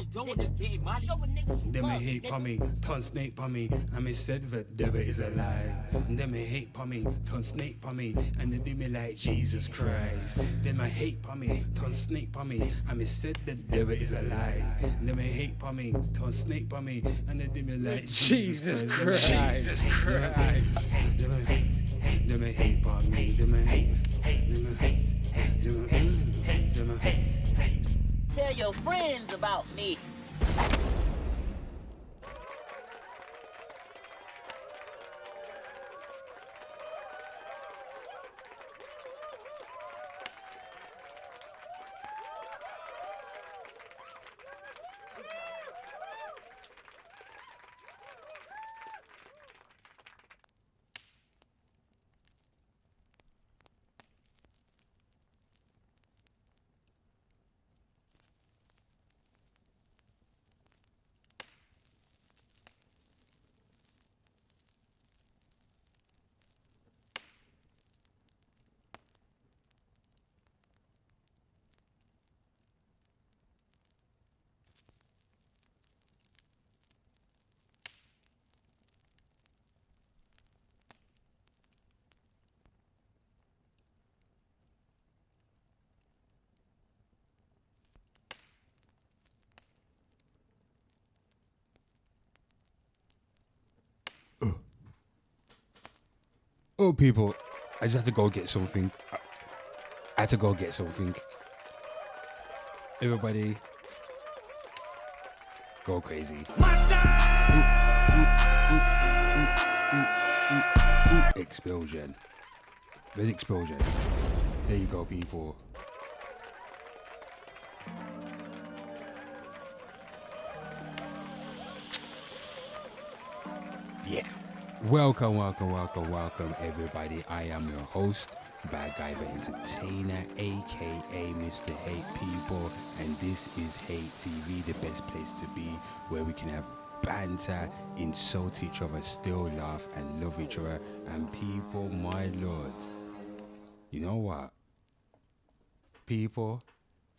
you doing with this getting money? Show a nigga some Them love, me hate nigga. for me, turn snake for me, and me said that devil is alive. Them me hate for me, turn snake for me, and they do me like Jesus Christ. Them me hate for me, turn snake for me, and me said the devil is alive. Them me hate for me, turn snake for me, and they do me like Jesus Christ. Jesus Christ. Them me hate for me, them me hate, them me hate, them me hate. Tell your friends about me. Oh, people, I just had to go get something. I had to go get something. Everybody, go crazy. Explosion. Where's explosion? There you go, people. Yeah. Welcome, everybody. I am your host, Bad Guy the Entertainer, aka Mr. Hate People, and this is Hate TV, the best place to be, where we can have banter, insult each other, still laugh and love each other. And people, my lord, you know what? People,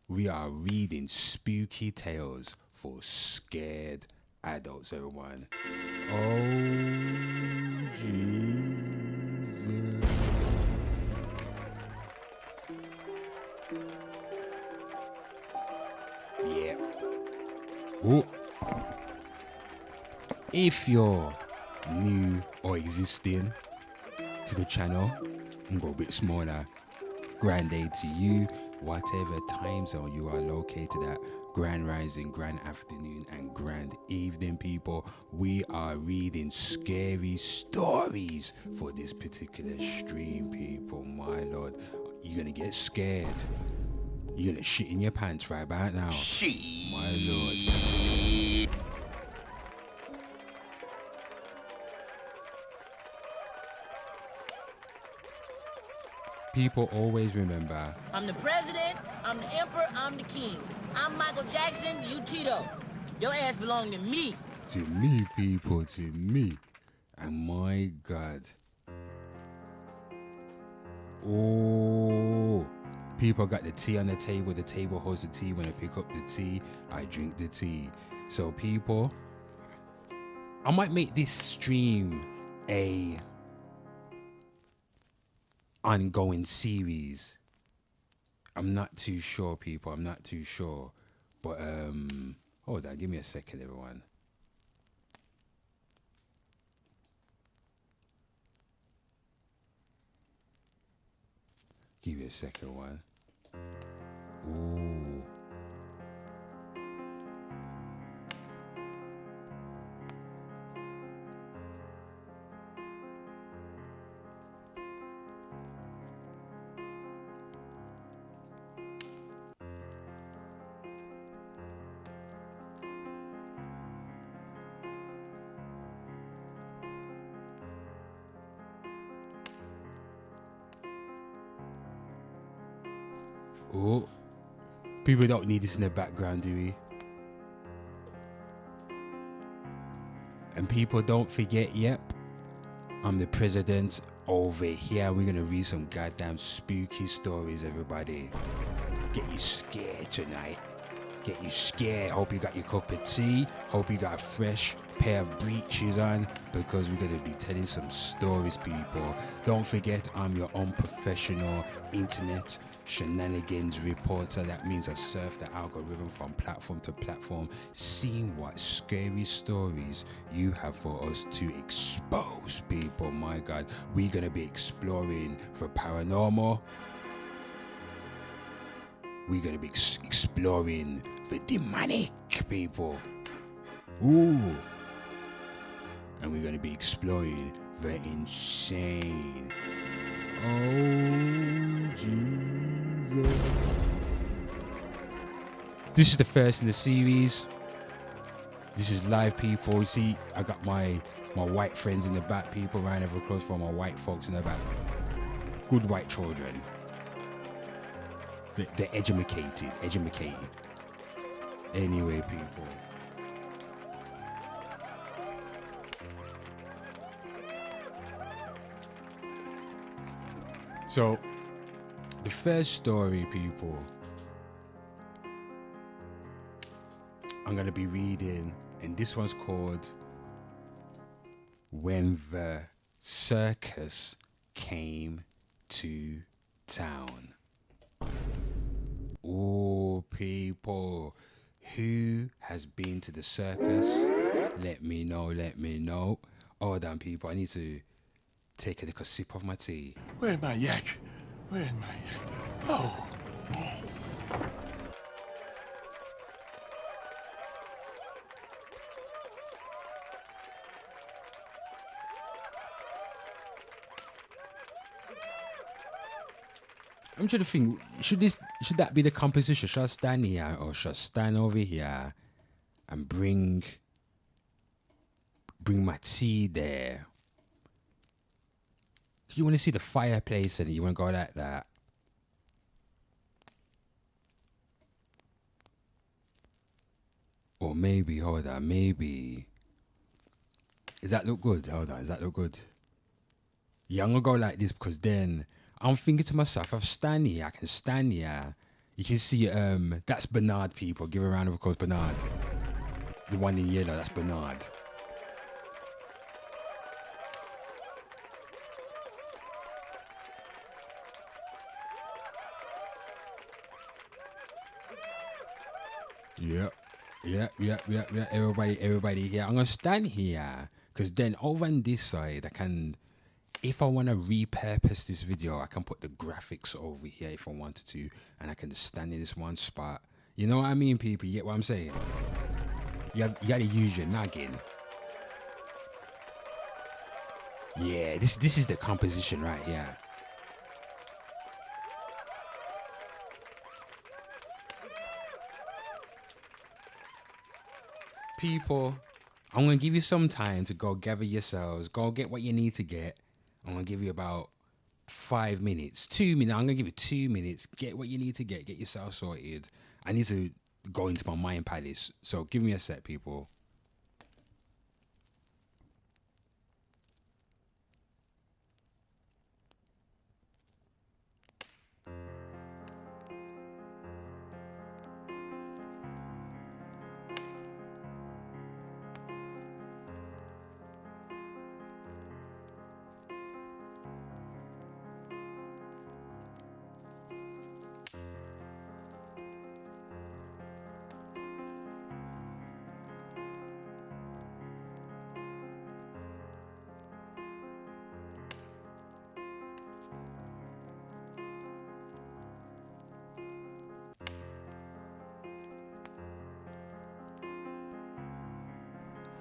we are reading spooky tales for scared adults, everyone. Oh, Jesus. Yeah. Oh. If you're new or existing to the channel, I'm going a bit smaller. Grand day to you, whatever time zone you are located at. Grand rising, grand afternoon, and grand evening, people. We are reading scary stories for this particular stream, people. My lord, you're gonna get scared. You're gonna shit in your pants right about now. My lord. People always remember. I'm the president, I'm the emperor, I'm the king. I'm Michael Jackson, you Tito. Your ass belong to me. To me, people, to me. And my God. Oh, people got the tea on the table holds the tea. When I pick up the tea, I drink the tea. So people, I might make this stream a ongoing series. I'm not too sure, people. I'm not too sure. But hold on, give me a second, everyone. Give you a second one. Ooh. Oh, people don't need this in the background, do we? And people don't forget, yep, I'm the president over here. We're gonna read some goddamn spooky stories, everybody. Get you scared tonight. get you scared. Hope you got your cup of tea. Hope you got a fresh pair of breeches on, because we're going to be telling some stories, people. Don't forget, I'm your unprofessional internet shenanigans reporter. That means I surf the algorithm from platform to platform, seeing what scary stories you have for us to expose, people. My God, we're going to be exploring for paranormal. We're going to be exploring the demonic, people. Ooh. And we're going to be exploring the insane. Oh, Jesus. This is the first in the series. This is live, people. You see, I got my white friends in the back, people. Round of applause for my white folks in the back. Good white children. They're educated. Anyway, people. So, the first story, people, I'm going to be reading, and this one's called When the Circus Came to Town. Oh, people, who has been to the circus? Let me know. Hold on, people, I need to take a little sip of my tea. Where's my yak? Oh. I'm trying to think, should that be the composition? Should I stand here or should I stand over here and bring my tea there? You want to see the fireplace and you want to go like that? Or maybe, hold on, maybe. Does that look good? Hold on, does that look good? Yeah, I'm going to go like this because then I'm thinking to myself, if I stand here, I can stand here. You can see, that's Bernard, people. Give a round of applause, Bernard. The one in yellow, that's Bernard. Yeah. Everybody here. I'm going to stand here because then over on this side, I can, if I want to repurpose this video, I can put the graphics over here if I wanted to, and I can just stand in this one spot. You know what I mean, people? You get what I'm saying? You got to use your noggin. Yeah, this is the composition right here. People, I'm going to give you some time to go gather yourselves. Go get what you need to get. I'm going to give you about 5 minutes. 2 minutes. I'm going to give you 2 minutes. Get what you need to get. Get yourself sorted. I need to go into my mind palace. So give me a sec, people.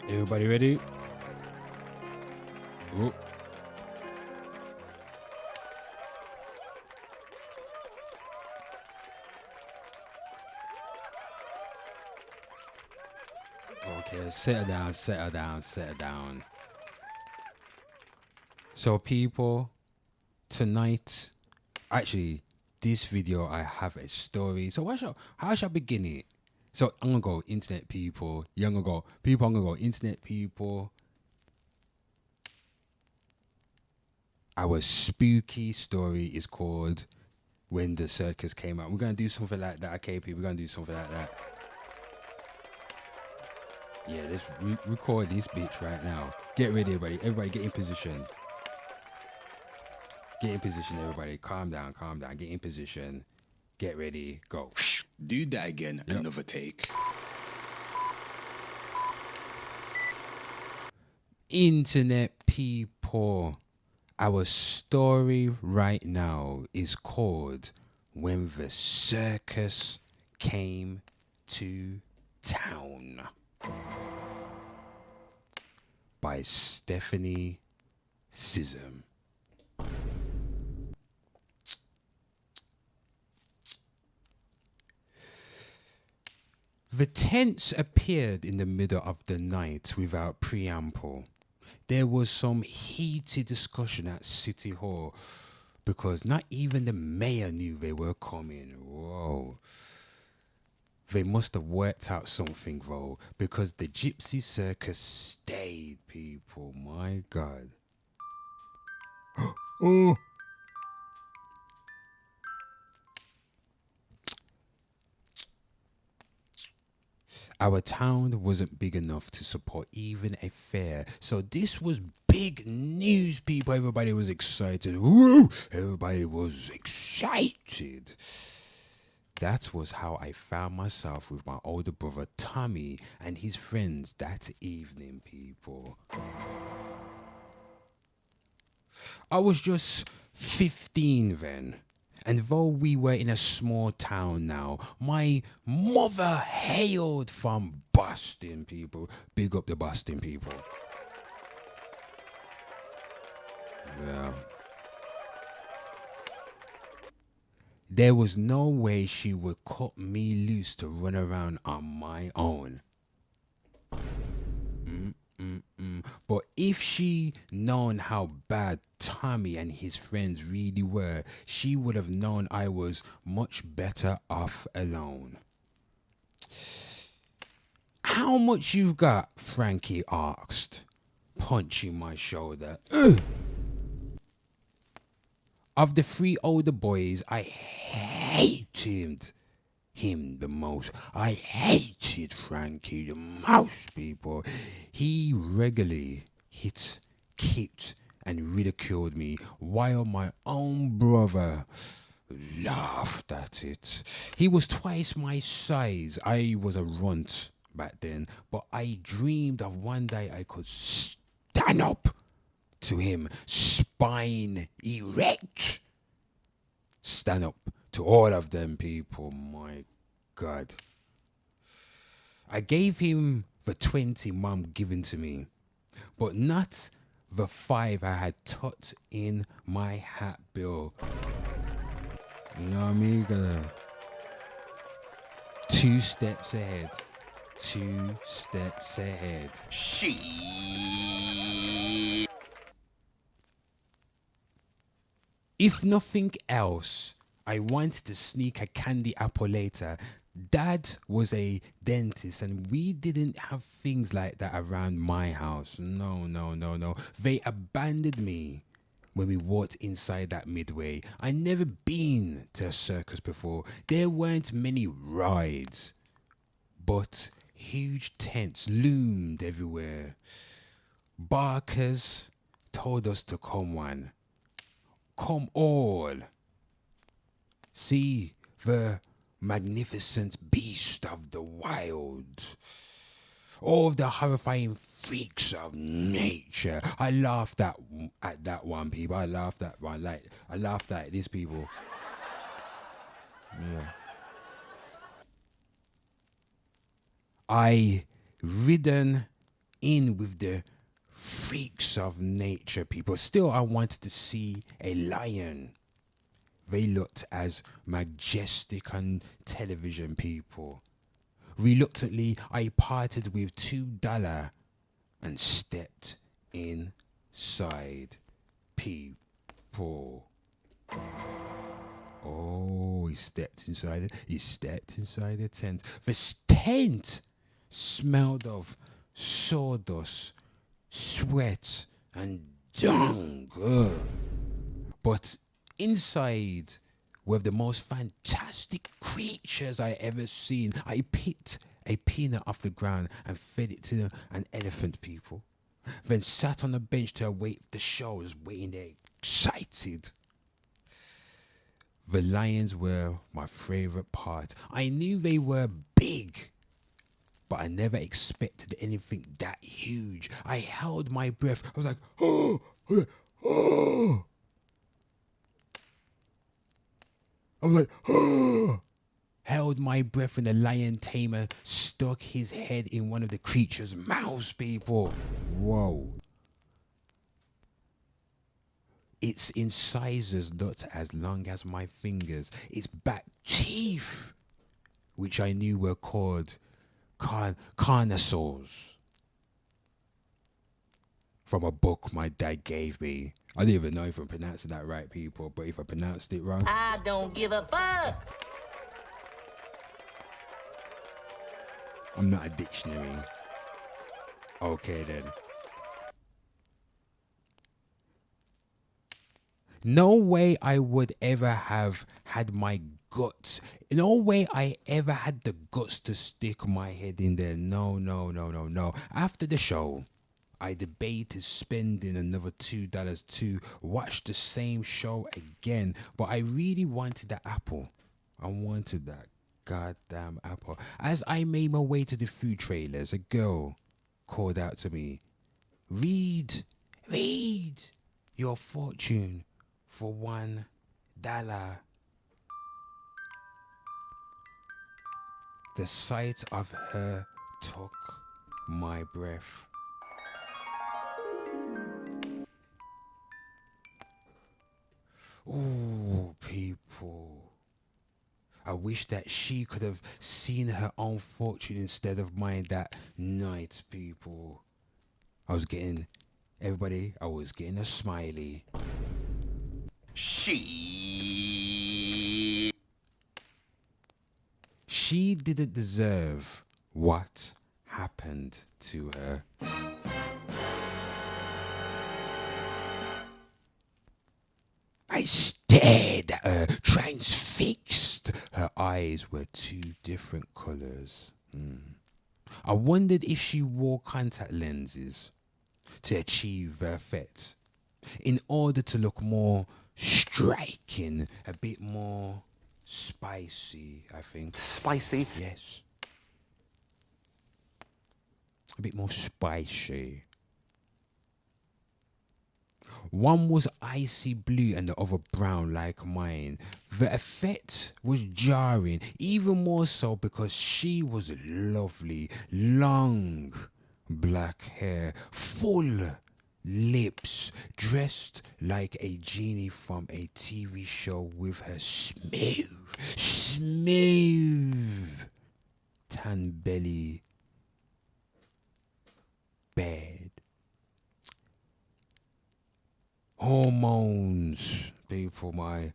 Everybody ready? Oh. Okay, settle down. So people, tonight, actually, this video, I have a story. So how shall I begin it? So I'm gonna go internet people. You're gonna go people. I'm gonna go internet people. Our spooky story is called When the Circus Came Out. We're gonna do something like that. Okay, people. We're gonna do something like that. Yeah, let's record this bitch right now. Get ready, everybody. Everybody, get in position. Get in position, everybody. Calm down, calm down. Get in position. Get ready, go. Do that again, Yep. another take. Internet people, our story right now is called When the Circus Came to Town by Stephanie Sism. The tents appeared in the middle of the night without preamble. There was some heated discussion at City Hall because not even the mayor knew they were coming. Whoa. They must have worked out something though, because the Gypsy Circus stayed, people. My God. Oh. Our town wasn't big enough to support even a fair, so this was big news, people. Everybody was excited. Woo! Everybody was excited. That was how I found myself with my older brother Tommy and his friends that evening, people. I was just 15 then. And though we were in a small town now, my mother hailed from Boston, people. Big up the Boston people. Yeah. There was no way she would cut me loose to run around on my own. But if she known how bad Tommy and his friends really were, she would have known I was much better off alone. How much you got? Frankie asked, punching my shoulder. Ugh. Of the three older boys, I hated him the most. I hated Frankie the most, people. He regularly hit, kicked, and ridiculed me, while my own brother laughed at it. He was twice my size. I was a runt back then, but I dreamed of one day I could stand up to him, spine erect. Stand up to all of them, people. My God. I gave him the 20 Mum given to me, but not the 5 I had tucked in my hat bill. You know what I mean? Gonna 2 steps ahead. 2 steps ahead. If nothing else, I wanted to sneak a candy apple later. Dad was a dentist and we didn't have things like that around my house. No. They abandoned me when we walked inside that Midway. I never been to a circus before. There weren't many rides, but huge tents loomed everywhere. Barkers told us to come one. Come all. See the magnificent beast of the wild. All the horrifying freaks of nature. I laughed at that one, people. I laughed at one. Like, I laughed at these people. Yeah. I ridden in with the freaks of nature, people. Still, I wanted to see a lion. They looked as majestic on television, people. Reluctantly, I parted with $2 and stepped inside, people. Oh, he stepped inside the tent. The tent smelled of sawdust, sweat, and dung. But inside with the most fantastic creatures I ever seen. I picked a peanut off the ground and fed it to an elephant, people. Then sat on the bench to await the show. I was waiting there, excited. The lions were my favorite part. I knew they were big, but I never expected anything that huge. I held my breath. I was like, oh, oh. I was like, oh. Held my breath when the lion tamer stuck his head in one of the creature's mouths, people. Whoa. Its incisors not as long as my fingers. Its back teeth, which I knew were called carnosaurs. From a book my dad gave me. I didn't even know if I'm pronouncing that right, people, but if I pronounced it wrong, I don't give a fuck. I'm not a dictionary. Okay then. No way I would ever have had my guts. No way I ever had the guts to stick my head in there. No. After the show, I debated spending another $2 to watch the same show again. But I really wanted the apple. I wanted that goddamn apple. As I made my way to the food trailers, a girl called out to me, Read your fortune for $1. The sight of her took my breath. Ooh, people. I wish that she could have seen her own fortune instead of mine that night, people. I was getting a smiley. She didn't deserve what happened to her. I stared at her, transfixed. Her eyes were two different colors. I wondered if she wore contact lenses to achieve the effect, in order to look more striking, a bit more spicy, I think. Spicy? Yes. A bit more spicy. One was icy blue and the other brown like mine. The effect was jarring, even more so because she was lovely. Long black hair, full lips, dressed like a genie from a TV show with her smooth tan belly bed. Hormones, people, my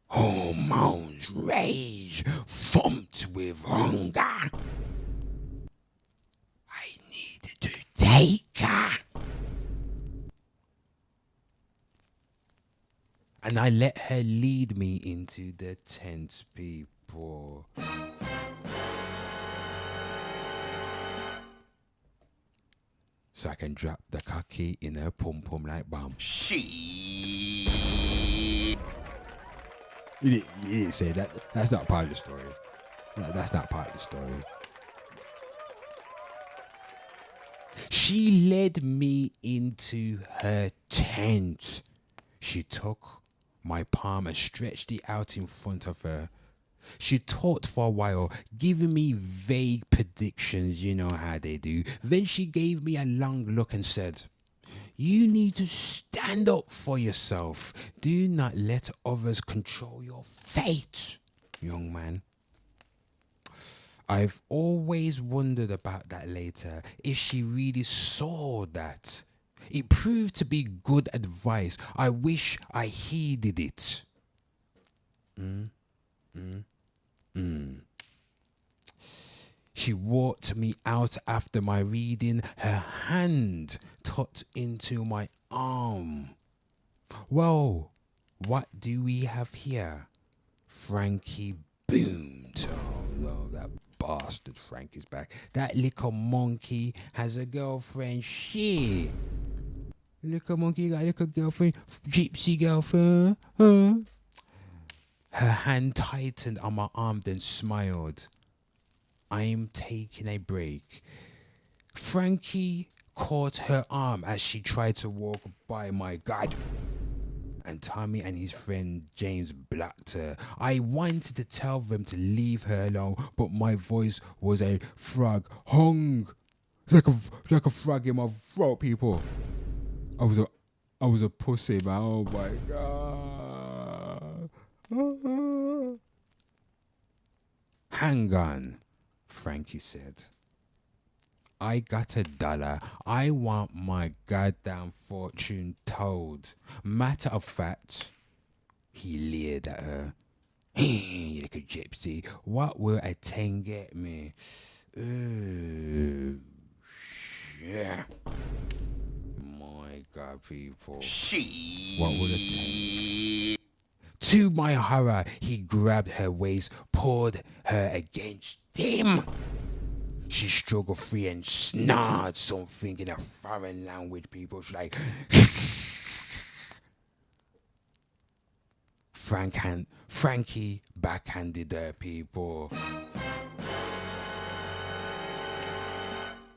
hormones rage, thumped with hunger. I needed to take her. And I let her lead me into the tent, people. So I can drop the cocky in her pum-pum like bomb. You didn't say that. That's not part of the story. That's not part of the story. She led me into her tent. She took my palm and stretched it out in front of her. She talked for a while, giving me vague predictions, you know how they do. Then she gave me a long look and said, "You need to stand up for yourself. Do not let others control your fate, young man." I've always wondered about that later, if she really saw that. It proved to be good advice. I wish I heeded it. She walked me out after my reading, her hand tucked into my arm. "Well, what do we have here?" Frankie boomed. Oh no, that bastard Frankie's back. That little monkey has a girlfriend. Shit. Little monkey got a little girlfriend. Gypsy girlfriend. Huh? Her hand tightened on my arm, then smiled. I'm taking a break. Frankie caught her arm as she tried to walk by. My God. And Tommy and his friend James blocked her. I wanted to tell them to leave her alone, but my voice was a frog. Hung. Like a frog in my throat, people. I was a pussy, man. Oh my God. Hang on, Frankie said. I got $1. I want my goddamn fortune told. Matter of fact, he leered at her. You little gypsy, what will a 10 get me? Ooh, shit. My God, people. What will a 10? To my horror, he grabbed her waist, pulled her against him. She struggled free and snarled something in a foreign language, people. She's like... Frankie backhanded her, people.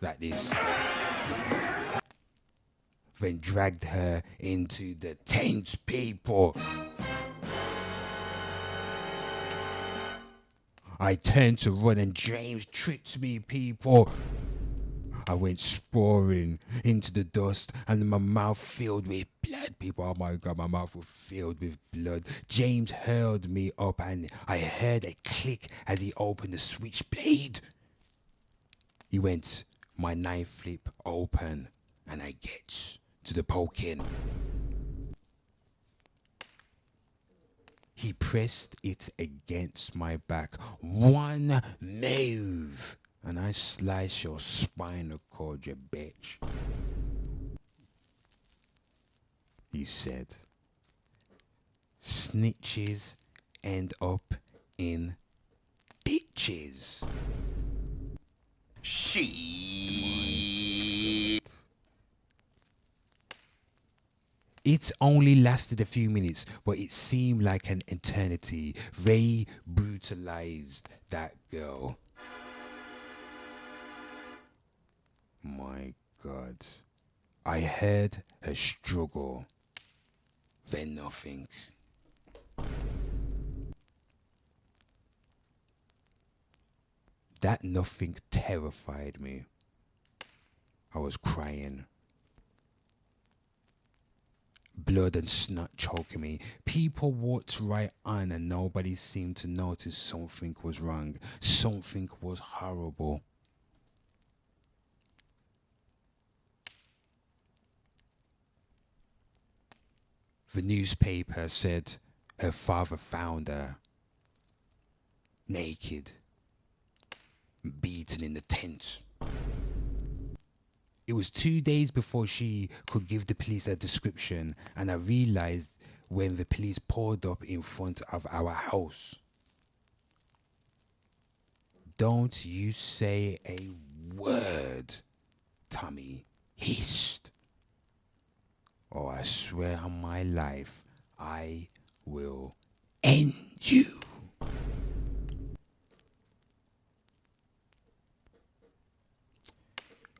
Like this. Then dragged her into the tent, people. I turned to run and James tripped me, people. I went sprawling into the dust and my mouth filled with blood, people. Oh my God, my mouth was filled with blood. James hurled me up and I heard a click as he opened the switchblade. He went, my knife flip open and I get to the poking. He pressed it against my back. One move, and I slice your spinal cord, you bitch. He said, snitches end up in ditches. It only lasted a few minutes, but it seemed like an eternity. They brutalized that girl. My God. I heard her struggle. Then nothing. That nothing terrified me. I was crying. Blood and snot choking me. People walked right on and nobody seemed to notice something was wrong. Something was horrible. The newspaper said her father found her naked, beaten in the tent. It was 2 days before she could give the police a description, and I realized when the police pulled up in front of our house. Don't you say a word, Tommy hissed. Oh, I swear on my life, I will end you.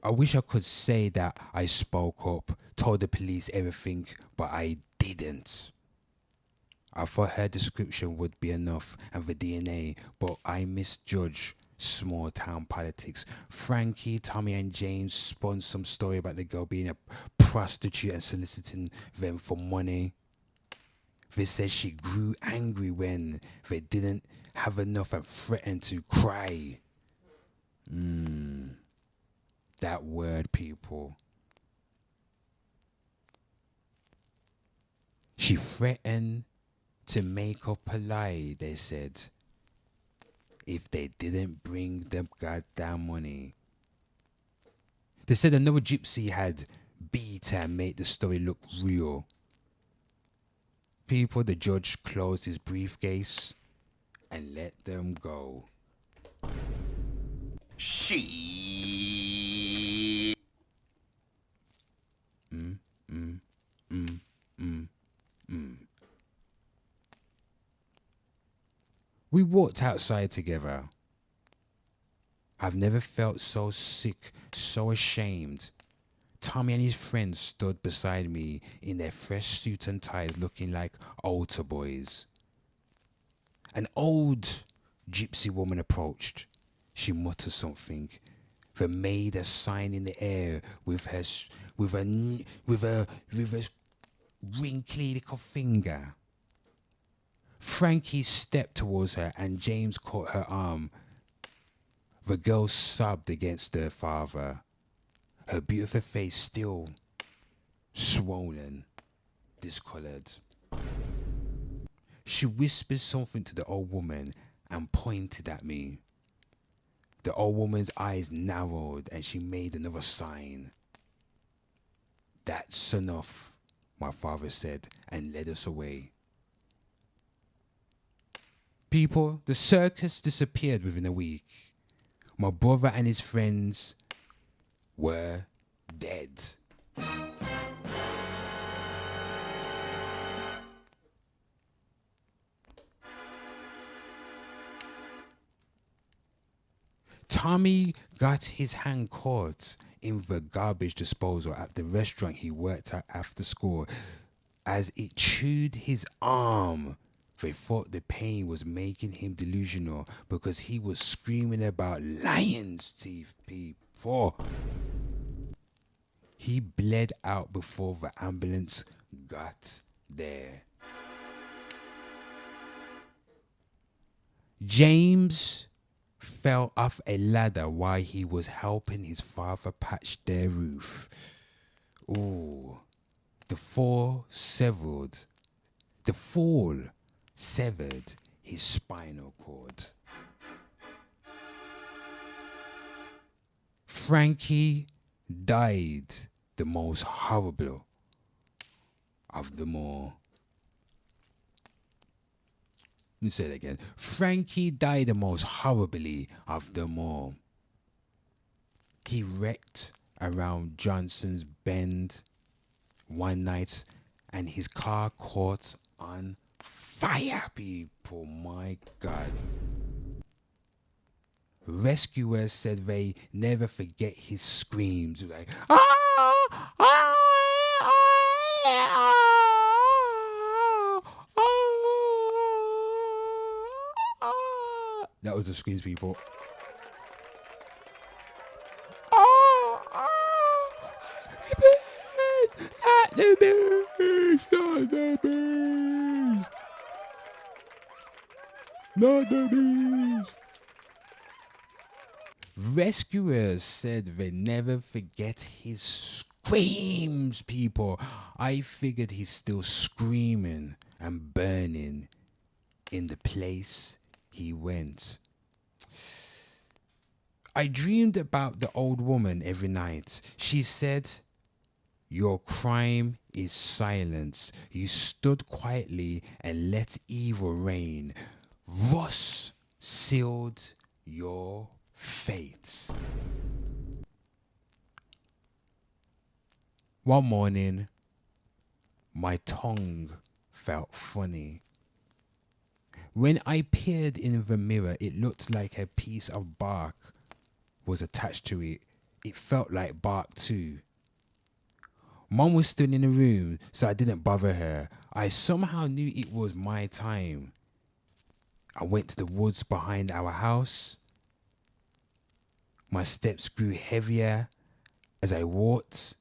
I wish I could say that I spoke up, told the police everything, but I didn't. I thought her description would be enough and the DNA, but I misjudged small town politics. Frankie, Tommy and James spun some story about the girl being a prostitute and soliciting them for money. They said she grew angry when they didn't have enough and threatened to cry. That word, people. She threatened to make up a lie, they said, if they didn't bring the goddamn money. They said another gypsy had beat her and made the story look real. People, the judge closed his briefcase and let them go. She. We walked outside together. I've never felt so sick, so ashamed. Tommy and his friends stood beside me in their fresh suit and ties looking like altar boys. An old gypsy woman approached. She muttered something, then made a sign in the air with her wrinkly little finger. Frankie stepped towards her and James caught her arm. The girl sobbed against her father, her beautiful face still swollen, discolored. She whispered something to the old woman and pointed at me. The old woman's eyes narrowed and she made another sign. "That's enough," my father said and led us away. People, the circus disappeared within a week. My brother and his friends were dead. Tommy got his hand caught in the garbage disposal at the restaurant he worked at after school. As it chewed his arm, they thought the pain was making him delusional because he was screaming about lion's teeth, people. He bled out before the ambulance got there. James fell off a ladder while he was helping his father patch their roof. Ooh, the fall severed his spinal cord. Frankie died the most horrible of them all. Let me say it again. Frankie died the most horribly of them all. He wrecked around Johnson's Bend one night and his car caught on fire, people. My God. Rescuers said they never forget his screams. Like, that was the screams, people. At the beach, not the beach, not the beach. Rescuers said they never forget his screams, people. I figured he's still screaming and burning in the place he went. I dreamed about the old woman every night. She said, "Your crime is silence. You stood quietly and let evil reign. Thus sealed your fate." One morning, my tongue felt funny. When I peered in the mirror, it looked like a piece of bark was attached to it. It felt like bark too. Mom was still in the room, so I didn't bother her. I somehow knew it was my time. I went to the woods behind our house. My steps grew heavier as I walked,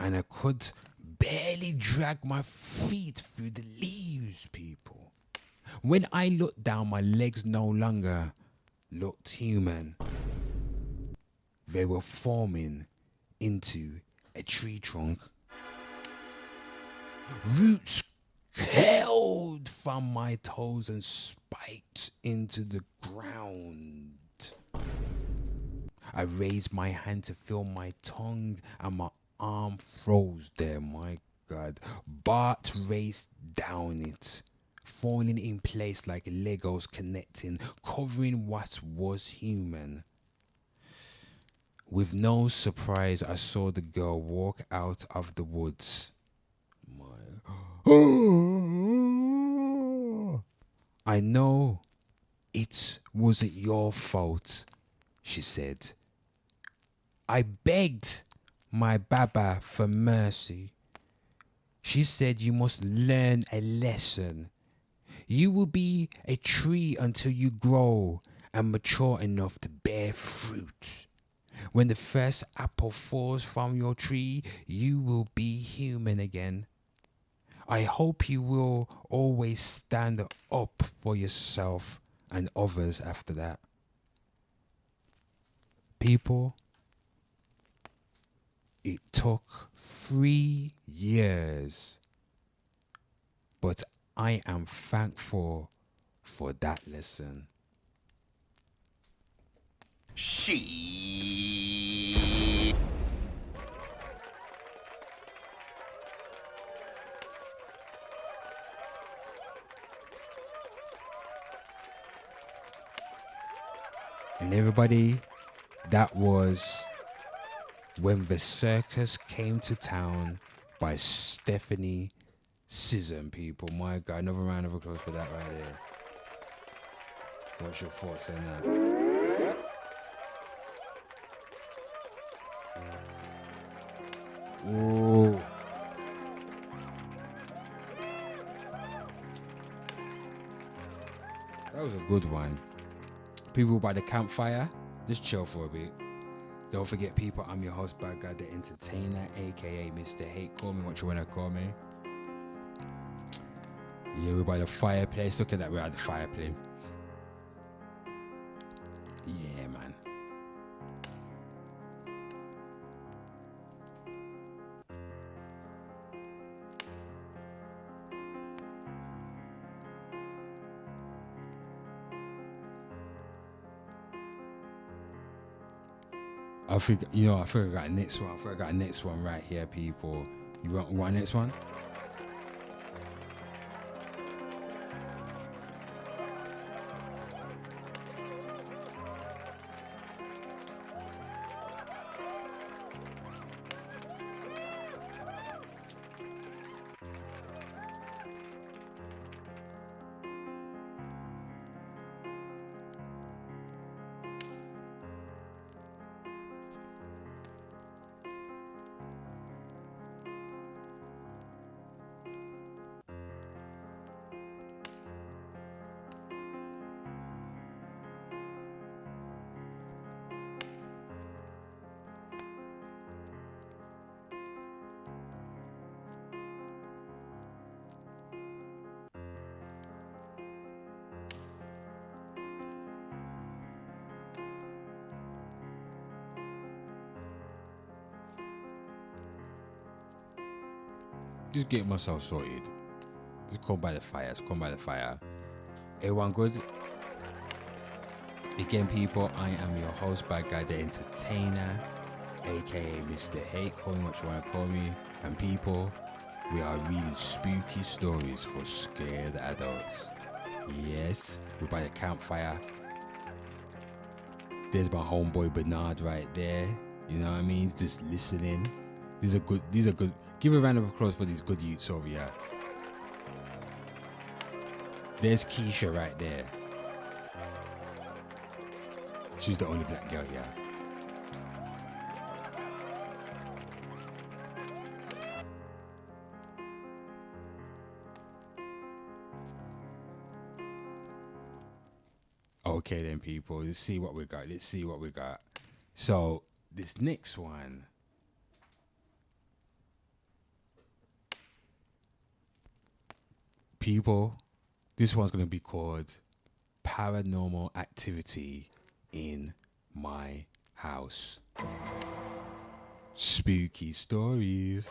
and I could barely drag my feet through the leaves, people. When I looked down, my legs no longer looked human. They were forming into a tree trunk. Roots curled from my toes and spiked into the ground. I raised my hand to feel my tongue and my arm froze there. My God. Bart raced down it. falling in place like Legos connecting, covering what was human. With no surprise, I saw the girl walk out of the woods. I know it wasn't your fault, she said. I begged my Baba for mercy. She said you must learn a lesson. You will be a tree until you grow and mature enough to bear fruit. When the first apple falls from your tree, you will be human again. I hope you will always stand up for yourself and others after that. People, it took 3 years, but I am thankful for that lesson. She. And everybody, that was When the Circus Came to Town by Stephanie Sisson, people. My God, another round of applause for that right there. What's your thoughts on that? Ooh. That was a good one. People by the campfire, just chill for a bit. Don't forget, people, I'm your host, Bad Guy, the entertainer, aka Mr. Hate. Call me what you wanna call me. Yeah, we're by the fireplace. Look at that, we're at the fireplace. Yeah, man. I think I got next one. I think I got next one right here, people. You want next one? Just getting myself sorted. Just come by the fire. Just come by the fire. Everyone good? Again, people, I am your host, Bad Guy, the entertainer, aka Mr. Hate. Call me what you want to call me. And people, we are reading spooky stories for scared adults. Yes, we're by the campfire. There's my homeboy Bernard right there. You know what I mean? He's just listening. These are good. Give a round of applause for these good youths over here. There's Keisha right there. She's the only black girl here. Okay then, people. Let's see what we got. So this next one. People, this one's going to be called Paranormal Activity in My House. Spooky stories.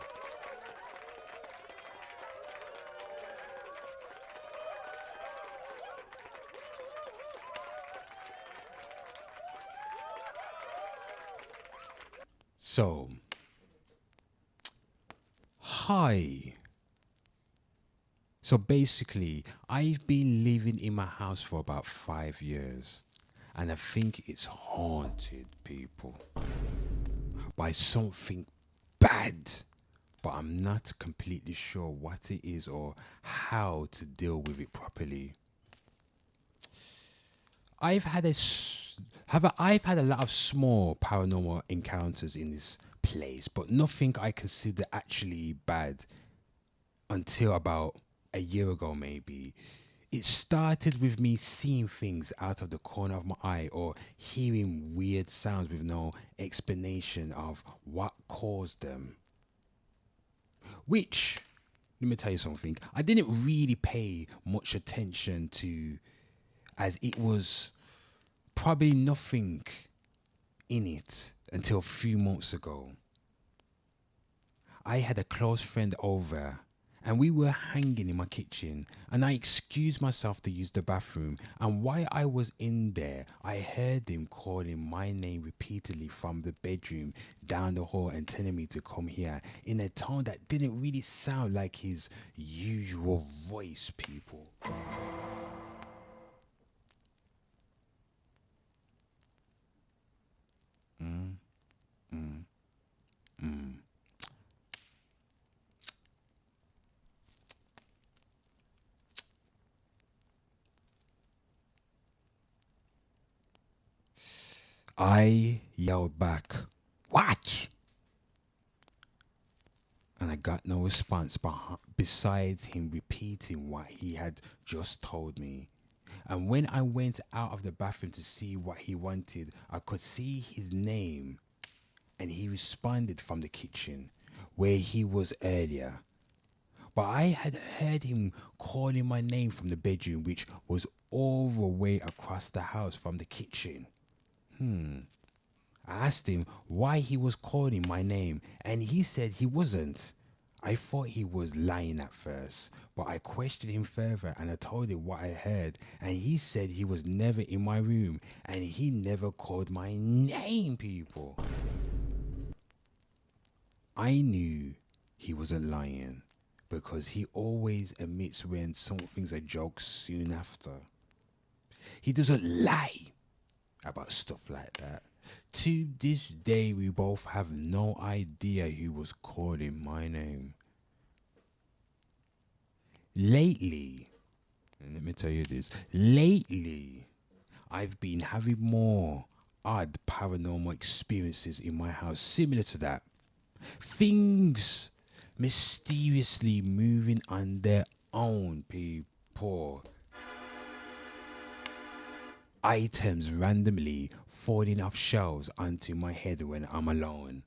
So, hi. So basically, I've been living in my house for about 5 years, and I think it's haunted, people, by something bad. But I'm not completely sure what it is or how to deal with it properly. I've had I've had a lot of small paranormal encounters in this place, but nothing I consider actually bad until about a year ago, maybe. It started with me seeing things out of the corner of my eye or hearing weird sounds with no explanation of what caused them. Which, let me tell you something, I didn't really pay much attention to, as it was probably nothing in it until a few months ago. I had a close friend over and we were hanging in my kitchen, and I excused myself to use the bathroom, and while I was in there I heard him calling my name repeatedly from the bedroom down the hall and telling me to come here in a tone that didn't really sound like his usual voice, people. I yelled back, "What?" And I got no response besides him repeating what he had just told me. And when I went out of the bathroom to see what he wanted, I could see his name, and he responded from the kitchen where he was earlier. But I had heard him calling my name from the bedroom, which was all the way across the house from the kitchen. I asked him why he was calling my name, and he said he wasn't. I thought he was lying at first, but I questioned him further and I told him what I heard, and he said he was never in my room and he never called my name, people. I knew he wasn't lying because he always admits when something's a joke soon after. He doesn't lie about stuff like that. To this day, we both have no idea who was calling my name. Lately, and let me tell you this, lately, I've been having more odd paranormal experiences in my house, similar to that. Things mysteriously moving on their own, people. Items randomly falling off shelves onto my head when I'm alone.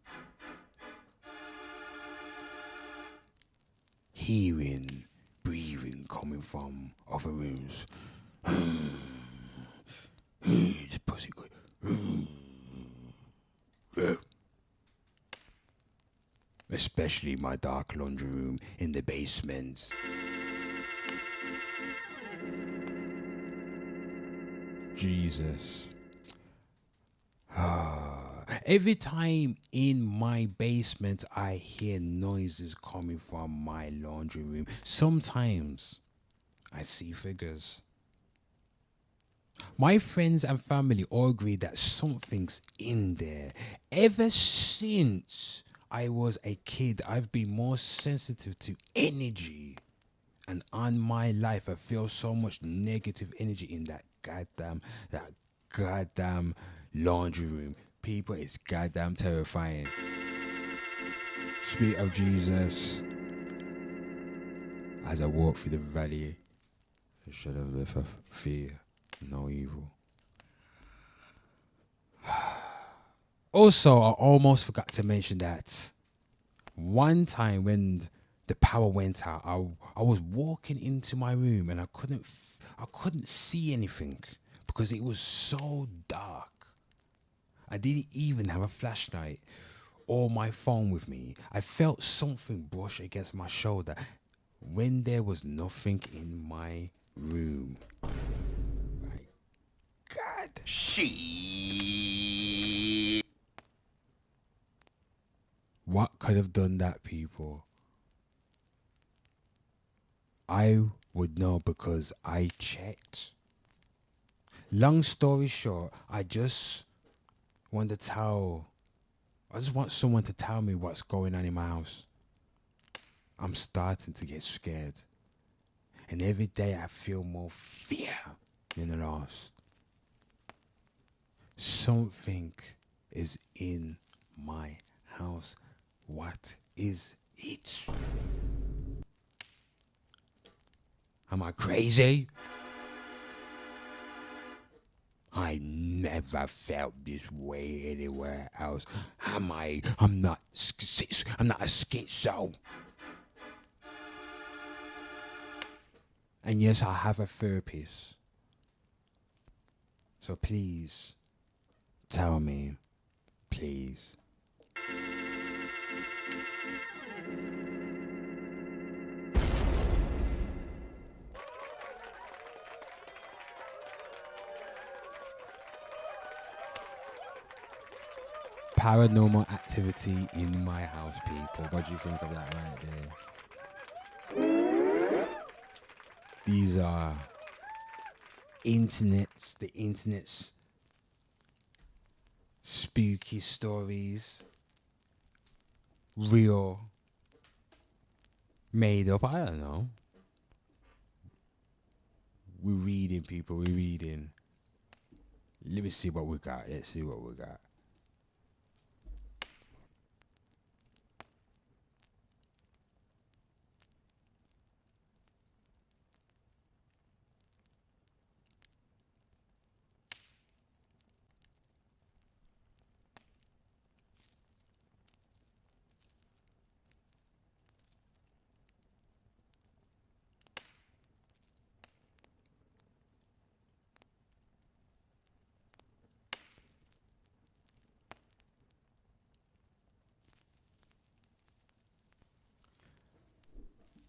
Hearing breathing coming from other rooms. This pussy good. Especially my dark laundry room in the basement. Jesus. Every time in my basement I hear noises coming from my laundry room. Sometimes I see figures. My friends and family all agree that something's in there. Ever since I was a kid, I've been more sensitive to energy. And on my life, I feel so much negative energy in that goddamn laundry room. People, it's goddamn terrifying. Spirit of Jesus, as I walk through the valley, the shadow of death of fear, no evil. Also, I almost forgot to mention that one time when the power went out, I was walking into my room and I couldn't see anything because it was so dark. I didn't even have a flashlight or my phone with me. I felt something brush against my shoulder when there was nothing in my room. My God. Shit. What could have done that, people? I would know because I checked. Long story short, I just want someone to tell me what's going on in my house. I'm starting to get scared. And every day I feel more fear than the last. Something is in my house. What is it? Am I crazy? I never felt this way anywhere else. I'm not a schizo. And yes, I have a therapist. So please, tell me, please. Paranormal activity in my house, people. What do you think of that right there? These are the internet's spooky stories. Real. Made up, I don't know. We're reading, people, we're reading. Let me see what we got. Let's see what we got.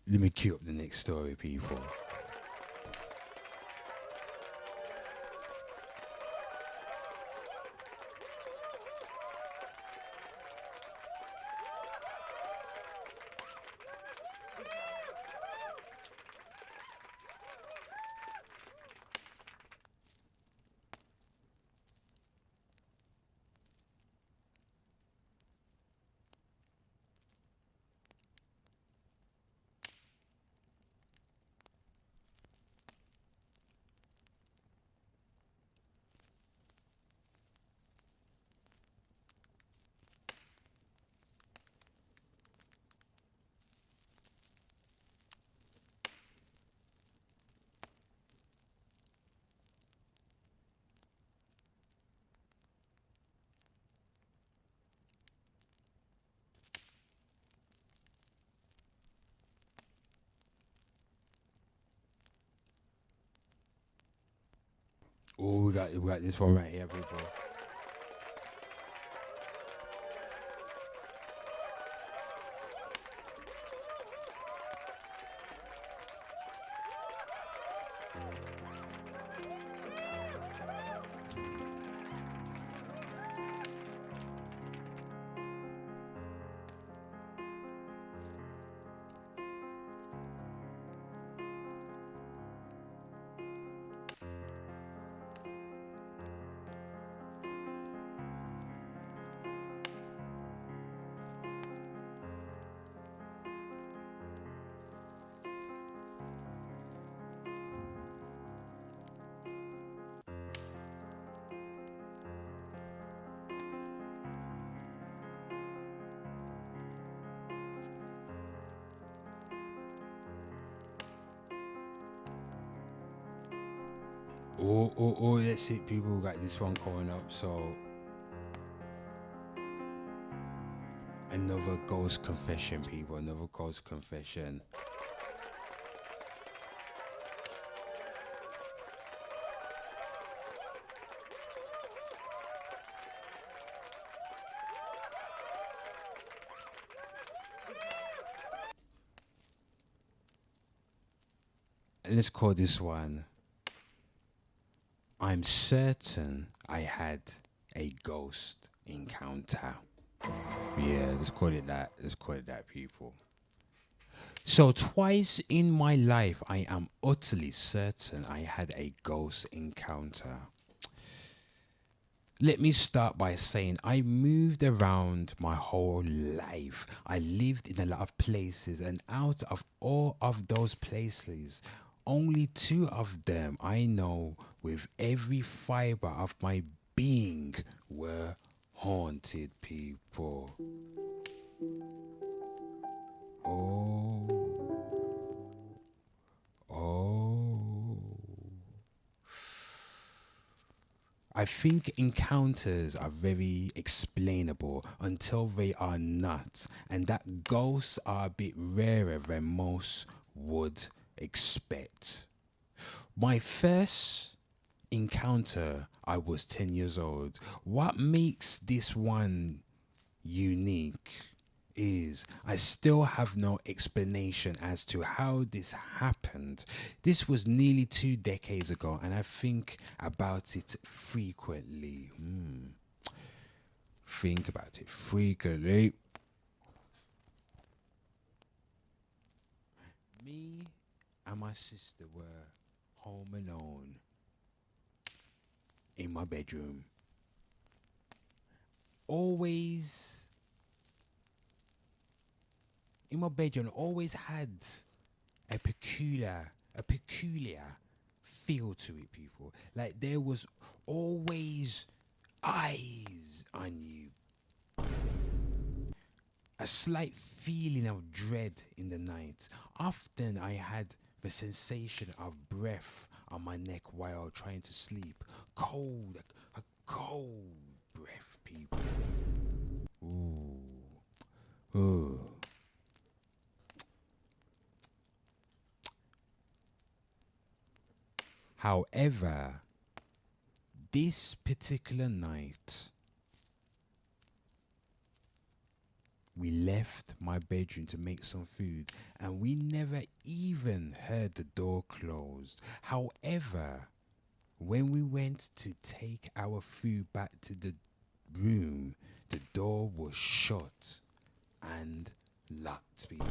Let me cue up the next story, people. Oh, we got this one right here, people. Oh, that's it, people. We got this one coming up. So, another ghost confession, people. Another ghost confession. Let's call this one. I'm certain I had a ghost encounter. Yeah, let's call it that. Let's call it that, people. So twice in my life, I am utterly certain I had a ghost encounter. Let me start by saying I moved around my whole life. I lived in a lot of places, and out of all of those places, only 2 of them I know with every fiber of my being were haunted, people. Oh. I think encounters are very explainable until they are not, and that ghosts are a bit rarer than most would expect. My first encounter, I was 10 years old. What makes this one unique is I still have no explanation as to how this happened. This was nearly 2 decades ago, and I think about it frequently. Think about it frequently. Me and my sister were home alone in my bedroom. Always had a peculiar feel to it, people. Like there was always eyes on you. A slight feeling of dread in the night. Often I had the sensation of breath on my neck while trying to sleep. Cold, a cold breath, people. Ooh. However, this particular night, we left my bedroom to make some food, and we never even heard the door closed. However, when we went to take our food back to the room, the door was shut and locked, people.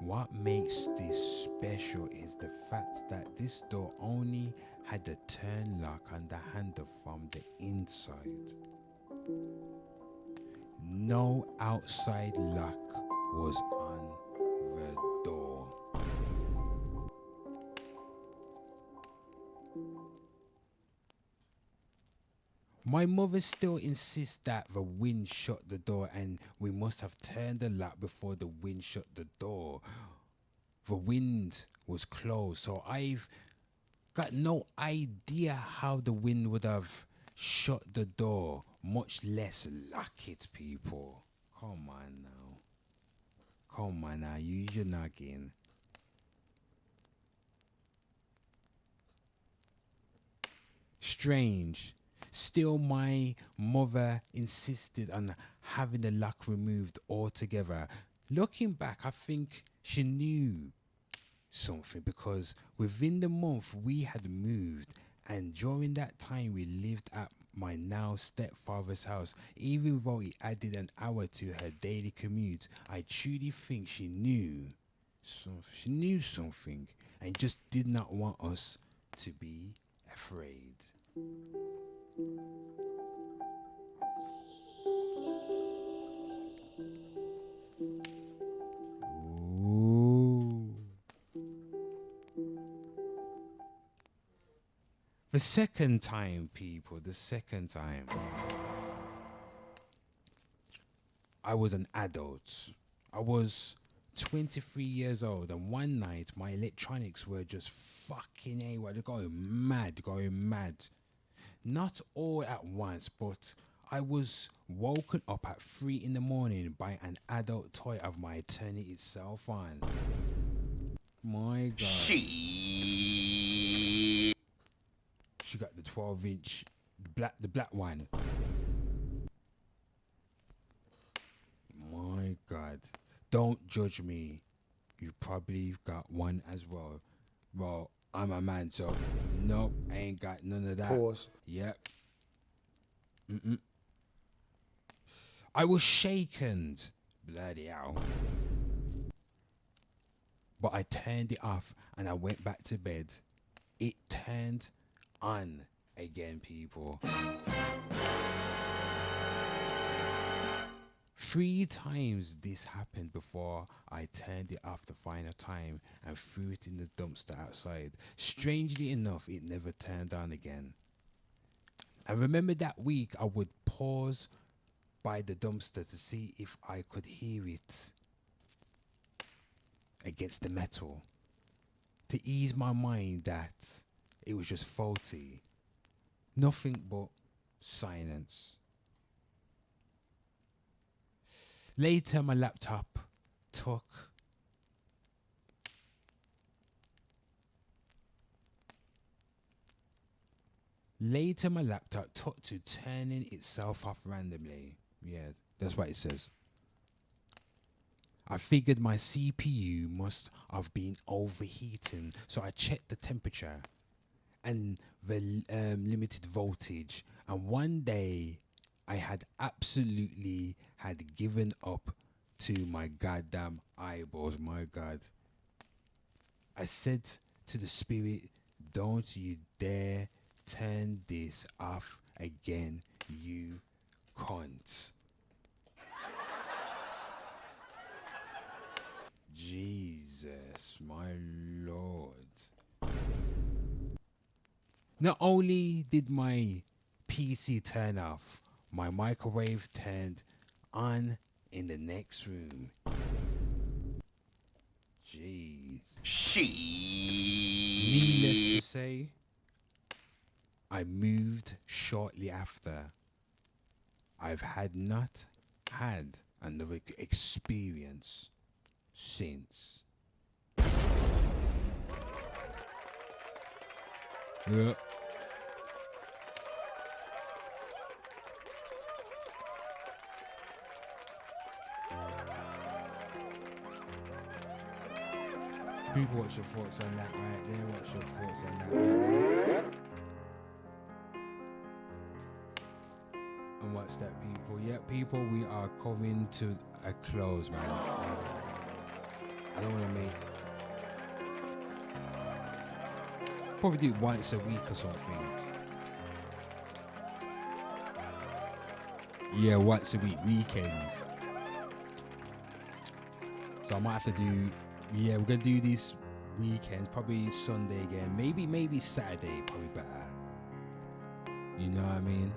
What makes this special is the fact that this door only had a turn lock on the handle from the inside. No outside lock was on the door. My mother still insists that the wind shut the door and we must have turned the lock before the wind shut the door. The wind was closed, so I've got no idea how the wind would have shut the door, much less lock it, people. Come on now, use your noggin. Strange. Still, my mother insisted on having the lock removed altogether. Looking back, I think she knew something because within the month we had moved, and during that time we lived at my now stepfather's house. Even though it added an hour to her daily commute, I truly think she knew something. She knew something and just did not want us to be afraid. Ooh. The second time, people, I was an adult. I was 23 years old, and one night my electronics were just fucking AWOL. They're going mad. Not all at once, but I was woken up at 3 in the morning by an adult toy of my eternity cell phone. My God. She got the 12-inch, the black one. My God. Don't judge me. You probably got one as well. Well, I'm a man, so nope, I ain't got none of that. Pause. Yep. I was shaken. Bloody hell. But I turned it off and I went back to bed. It turned on again, people. 3 times this happened before I turned it off the final time and threw it in the dumpster outside. Strangely enough, it never turned on again. I remember that week I would pause by the dumpster to see if I could hear it against the metal, to ease my mind that it was just faulty. Nothing but silence. Later, my laptop took to turning itself off randomly. Yeah, that's what it says. I figured my CPU must have been overheating, so I checked the temperature and the limited voltage. And one day, I had absolutely given up to my goddamn eyeballs. My God. I said to the spirit, don't you dare turn this off again, you cunt. Jesus, my Lord. Not only did my PC turn off, my microwave turned on in the next room. Jeez. Needless to say, I moved shortly after. I've not had another experience since. Yeah. People, what's your thoughts on that right there? What's your thoughts on that right there? And what's that, people? Yeah, people, we are coming to a close, man. I don't want to make... Probably do it once a week or something. Yeah, once a week, weekends. So I might have to do... Yeah, we're gonna do these weekends, probably Sunday again, maybe Saturday, probably better. You know what I mean?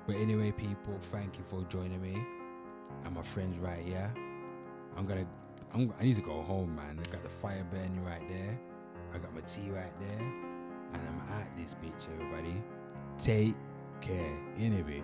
But anyway, people, thank you for joining me and my friends right here. I need to go home, man. I got the fire burning right there. I got my tea right there, and I'm at this bitch, everybody. Take care, in a bit.